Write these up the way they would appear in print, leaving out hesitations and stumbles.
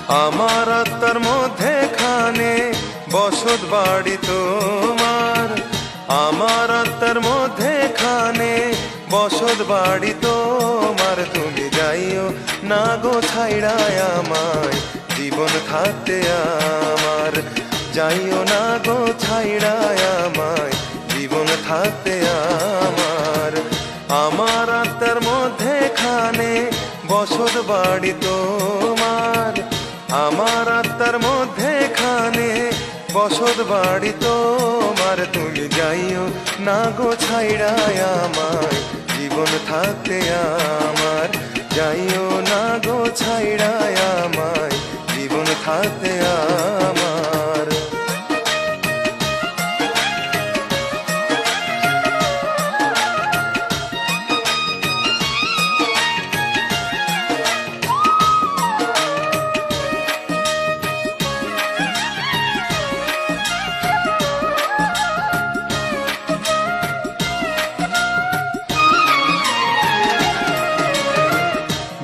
আমার আত্মার মধ্যে খানে বসত বাড়ি তোমার, আমার আত্মার মধ্যে খানে বসত বাড়ি তোমার। তুমি যাইও না গো ছাইড়ায় আমায়, জীবন থাকতে আমার। যাইও না গো ছাইড়ায় আমায়, জীবন থাকতে আমার। আমার আত্মার মধ্যে খানে বসত বাড়ি তোমার, আমার আত্মার মধ্যে খানে বসত বাড়ি তোমার। তুমি যাইও না গো ছাইড়ায় আমায়, জীবন থাকতে আমার। যাইও না গো ছাইড়ায় আমায়, জীবন থাকতে আমার।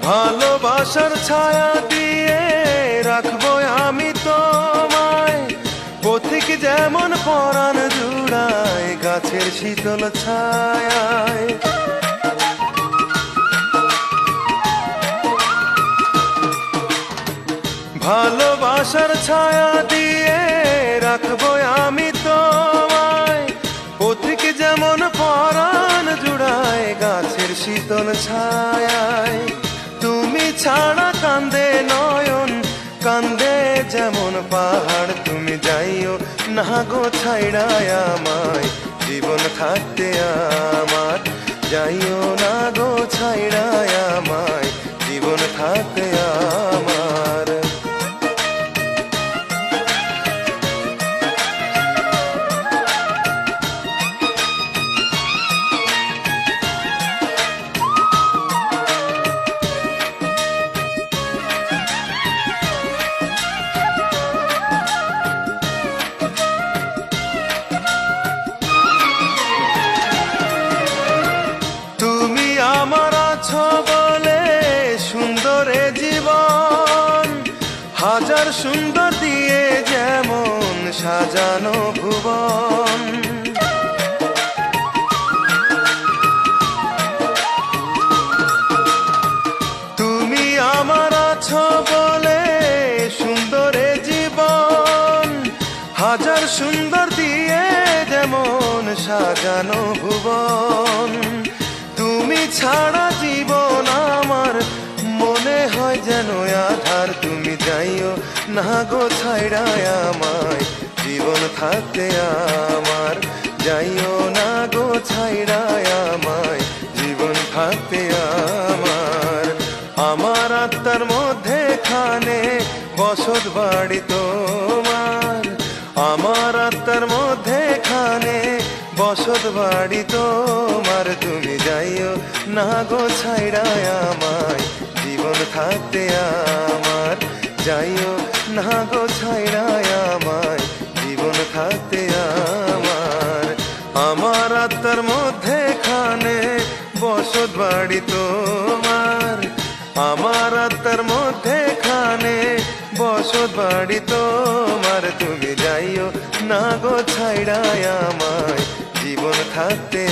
ভালোবাসার ছায়া দিয়ে রাখবো আমি তোমায়, পথিক যেমন পরাণ জুড়ায় গাছের শীতল ছায়ায়। ভালোবাসার ছায়া দিয়ে রাখবো আমি তোমায়, পথিক যেমন পরাণ জুড়ায় গাছের শীতল ছায়ায়। তুমি ছাড়া কান্দে নয়ন, কান্দে যেমন পাহাড়। তুমি যাইও না গো ছাইড়ায় আমায়, জীবন থাকতে আমার। যাইও না গো ছাইড়ায় আমায়, জীবন থাকতে আমার। আমার আছো বলে সুন্দর এ জীবন, হাজার সুন্দর দিয়ে যেমন সাজানো ভুবন। তুমি আমার আছো বলে সুন্দর এ জীবন, হাজার সুন্দর দিয়ে যেমন সাজানো ভুবন। তুমি ছাড়া জীবন আমার মনে হয় যেন আধার। তুমি যাইও না গো ছাইড়ায় আমায়, জীবন থাকতে আমার। যাইও না গো ছাইড়ায় আমায়, জীবন থাকতে আমার। আমার আত্মার মধ্যে খানে বসত বাড়ি তোমার, আমার আত্মার মধ্যে খানে বসত বাড়ি তোমার। তুমি যাইও না গো ছাইড়ায় আমায়, জীবন থাকতে আমার। যাইও না গো ছাইড়ায় আমায়, জীবন থাকতে আমার। আমার আত্মার মধ্যে খানে বসত বাড়ি তোমার, আমার আত্মার মধ্যে খানে বসত বাড়ি তোমার। তুমি যাইও না গো ছাইড়ায় আমায়, জীবন থাকতে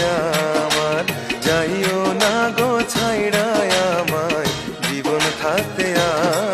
আমার। যাইও না গো ছাইড়ায় আমায়, জীবন থাকতে আমার।